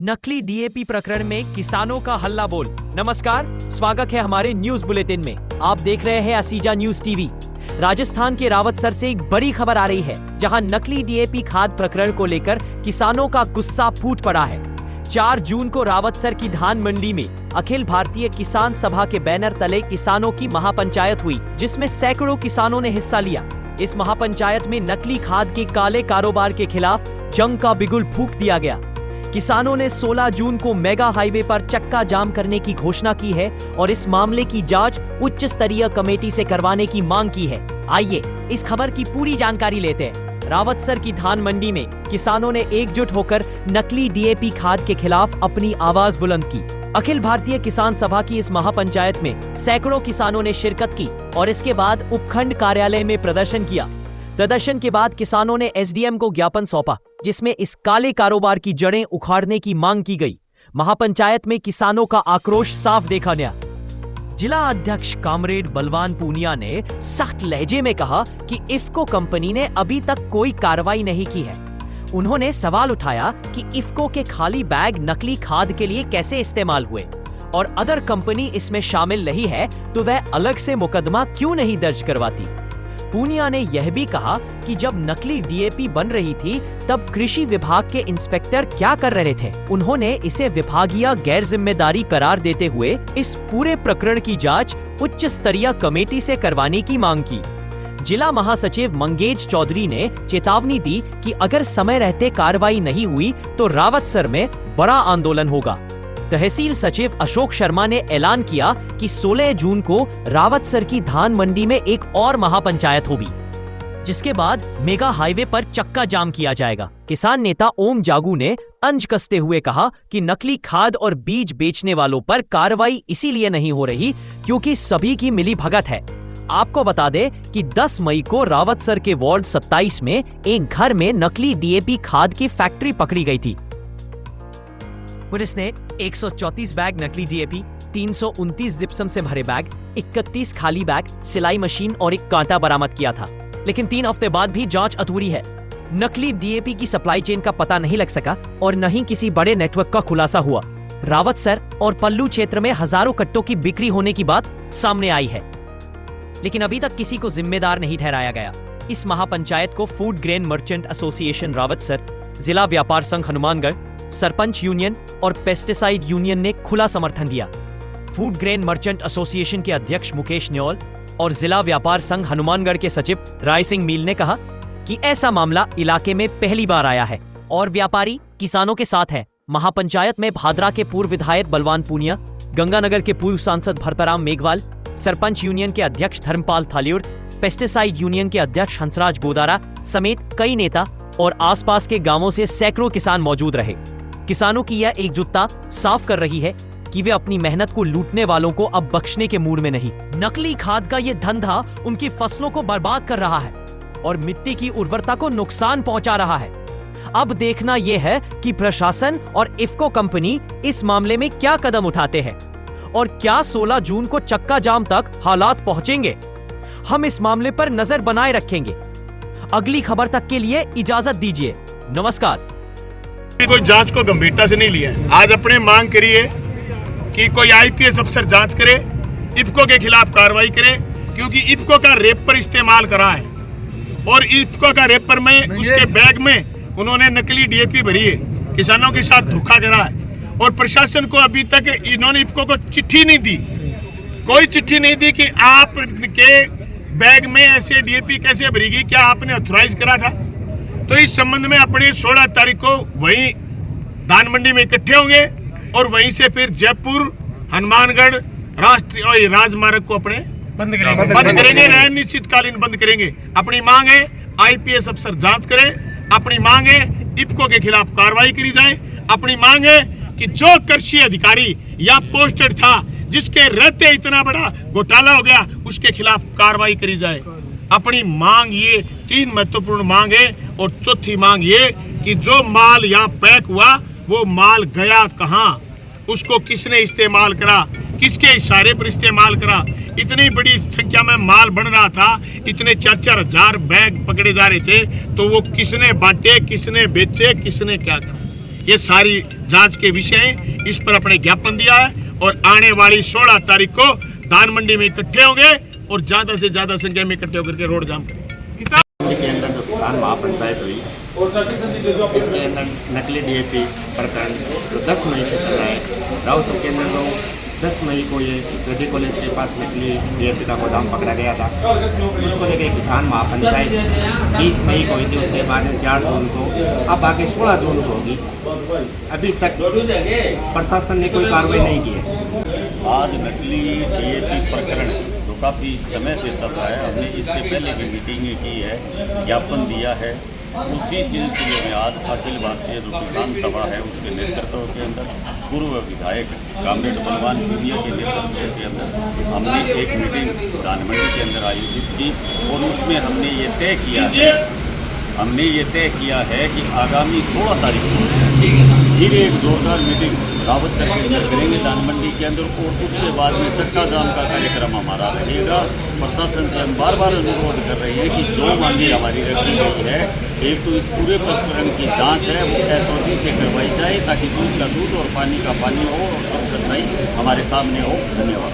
नकली डीएपी प्रकरण में किसानों का हल्ला बोल। नमस्कार, स्वागत है हमारे न्यूज बुलेटिन में। आप देख रहे हैं असीजा न्यूज टीवी। राजस्थान के रावतसर से एक बड़ी खबर आ रही है, जहां नकली डीएपी खाद प्रकरण को लेकर किसानों का गुस्सा फूट पड़ा है। 4 जून को रावतसर की धान मंडी में अखिल भारतीय किसान सभा के बैनर तले किसानों की महापंचायत हुई, जिसमें सैकड़ों किसानों ने हिस्सा लिया। इस महापंचायत में नकली खाद के काले कारोबार के खिलाफ जंग का बिगुल फूंक दिया गया। किसानों ने 16 जून को मेगा हाईवे पर चक्का जाम करने की घोषणा की है और इस मामले की जांच उच्च स्तरीय कमेटी से करवाने की मांग की है। आइए इस खबर की पूरी जानकारी लेते हैं। रावतसर की धान मंडी में किसानों ने एकजुट होकर नकली डीएपी खाद के खिलाफ अपनी आवाज बुलंद की। अखिल भारतीय किसान सभा की इस महापंचायत में सैकड़ों किसानों ने शिरकत की और इसके बाद उपखंड कार्यालय में प्रदर्शन किया। प्रदर्शन के बाद किसानों ने एसडीएम को ज्ञापन सौंपा, जिसमें इस काले कारोबार की जड़ें उखाड़ने की मांग की गई। महापंचायत में किसानों का आक्रोश साफ देखा गया। जिला अध्यक्ष कामरेड बलवान पूनिया ने सख्त लहजे में कहा कि इफ्को कंपनी ने अभी तक कोई कार्रवाई नहीं की है। उन्होंने सवाल उठाया कि इफ्को के खाली बैग नकली खाद के लिए कैसे इस्तेमाल हुए और अदर कंपनी इसमें शामिल नहीं है तो वह अलग से मुकदमा क्यों नहीं दर्ज करवाती। पूनिया ने यह भी कहा कि जब नकली डीएपी बन रही थी तब कृषि विभाग के इंस्पेक्टर क्या कर रहे थे। उन्होंने इसे विभागीय गैर जिम्मेदारी करार देते हुए इस पूरे प्रकरण की जांच उच्च स्तरीय कमेटी से करवाने की मांग की। जिला महासचिव मंगेज चौधरी ने चेतावनी दी कि अगर समय रहते कार्रवाई नहीं हुई तो रावतसर में बड़ा आंदोलन होगा। तहसील सचिव अशोक शर्मा ने ऐलान किया कि 16 जून को रावतसर की धान मंडी में एक और महापंचायत होगी, जिसके बाद मेगा हाईवे पर चक्का जाम किया जाएगा। किसान नेता ओम जागू ने तंज कसते हुए कहा कि नकली खाद और बीज बेचने वालों पर कार्रवाई इसीलिए नहीं हो रही क्योंकि सभी की मिली भगत है। आपको बता दें कि 10 मई को रावतसर के वार्ड 27 में एक घर में नकली डीएपी खाद की फैक्ट्री पकड़ी गई थी। पुलिस ने 134 बैग नकली डीएपी, 329 जिप्सम से भरे बैग, 31 खाली बैग, सिलाई मशीन और एक कांटा बरामद किया था। लेकिन 3 हफ्ते बाद भी जांच अधूरी है। नकली डीएपी की सप्लाई चेन का पता नहीं लग सका और न ही किसी बड़े नेटवर्क का खुलासा हुआ। रावतसर और पल्लू क्षेत्र में हजारों कट्टों की बिक्री होने की बात सामने आई है, लेकिन अभी तक किसी को जिम्मेदार नहीं ठहराया गया। इस महापंचायत को food grain merchant association Rawatsar, जिला व्यापार संघ हनुमानगढ़, सरपंच यूनियन और पेस्टिसाइड यूनियन ने खुला समर्थन दिया। फूड ग्रेन मर्चेंट एसोसिएशन के अध्यक्ष मुकेश न्योल और जिला व्यापार संघ हनुमानगढ़ के सचिव राय सिंह मील ने कहा कि ऐसा मामला इलाके में पहली बार आया है और व्यापारी किसानों के साथ है। महापंचायत में भादरा के पूर्व विधायक बलवान पूनिया, गंगानगर के पूर्व सांसद भरतराम मेघवाल, सरपंच यूनियन के अध्यक्ष धर्मपाल थालियुर, पेस्टिसाइड यूनियन के अध्यक्ष हंसराज गोदारा समेत कई नेता और आसपास के गांवों से सैकड़ों किसान मौजूद रहे। किसानों की यह एकजुटता साफ कर रही है कि वे अपनी मेहनत को लूटने वालों को अब बख्शने के मूड में नहीं। नकली खाद का ये धंधा उनकी फसलों को बर्बाद कर रहा है और मिट्टी की उर्वरता को नुकसान पहुंचा रहा है। अब देखना यह है कि प्रशासन और इफ्को कंपनी इस मामले में क्या कदम उठाते हैं और क्या 16 जून को चक्का जाम तक हालात पहुंचेंगे। हम इस मामले पर नजर बनाए रखेंगे। अगली खबर तक के लिए इजाजत दीजिए। नमस्कार। कोई जांच को गंभीरता से नहीं लिया। आज अपने मांग करिए कि कोई आईपीएस अफसर जांच करे, इफ्को के खिलाफ कार्रवाई करे, क्योंकि इफ्को का रेपर इस्तेमाल करा है और इफ्को का रेपर में उसके बैग में उन्होंने नकली डीएपी भरी है, किसानों के साथ धोखा करा है और प्रशासन को अभी तक इन्होंने इफ्को को चिट्ठी नहीं दी, कोई चिट्ठी नहीं दी कि आपके बैग में ऐसे डीएपी कैसे भरेगी, क्या आपने ऑथराइज करा था। तो इस संबंध में अपने 16 तारीख को वहीं धान मंडी में इकट्ठे होंगे और वहीं से फिर जयपुर हनुमानगढ़ राष्ट्रीय और राजमार्ग को अपने बंद करेंगे, अनिश्चितकालीन बंद करेंगे। अपनी मांग है आईपीएस अफसर जांच करें, अपनी मांग है इफ्को के खिलाफ कार्रवाई करी जाए, अपनी मांग है कि जो कृषि अधिकारी या पोस्टेड था जिसके रहते इतना बड़ा घोटाला हो गया उसके खिलाफ कार्रवाई करी जाए। अपनी मांग ये 3 महत्वपूर्ण मांग है और चौथी मांग ये कि जो माल यहाँ पैक हुआ वो माल गया कहाँ, उसको किसने इस्तेमाल करा, किसके इशारे पर इस्तेमाल करा। इतनी बड़ी संख्या में माल बन रहा था, इतने 4-4 हजार बैग पकड़े जा रहे थे, तो वो किसने बांटे, किसने बेचे, किसने क्या करा। ये सारी जांच के विषय हैं। इस पर अपने ज्ञापन दिया है और आने वाली 16 तारीख को धान मंडी में इकट्ठे होंगे और ज्यादा से ज्यादा संख्या में इकट्ठे होकर के रोड जाम करेंगे। के अंदर जो किसान महापंचायत हुई इसके अंदर नकली डीएपी प्रकरण जो 10 मई से चल रहा है। राउत के अंदर जो 10 मई को ये वेदी कॉलेज के पास नकली डीएपी का गोदाम पकड़ा गया था, उसको लेके किसान महापंचायत 20 मई को हुई थी। उसके बाद 4 जून को, अब आगे 16 जून को होगी। अभी तक प्रशासन ने कोई कार्रवाई नहीं की है। आज नकली डीएपी प्रकरण जो काफ़ी समय से चल रहा है, हमने इससे पहले भी मीटिंगें की है, ज्ञापन दिया है। उसी सिलसिले में आज अखिल भारतीय जो किसान सभा है उसके नेतृत्व के अंदर पूर्व विधायक कामरेड बलवान पुनिया के नेतृत्व के अंदर हमने एक मीटिंग धान मंडी के अंदर आयोजित की और उसमें हमने ये तय किया है कि आगामी 16 तारीख को फिर एक जोरदार मीटिंग रावत सर के अंदर करेंगे धान मंडी के अंदर और उसके बाद में चक्का जाम का कार्यक्रम हमारा रहेगा। प्रशासन से हम बार बार अनुरोध कर रहे हैं कि जो मांगे हमारी रखी गई है, एक तो इस पूरे प्रकरण की जांच है वो एसओजी से करवाई जाए ताकि दूध का दूध और पानी का पानी हो और सब सच्चाई हमारे सामने हो। धन्यवाद।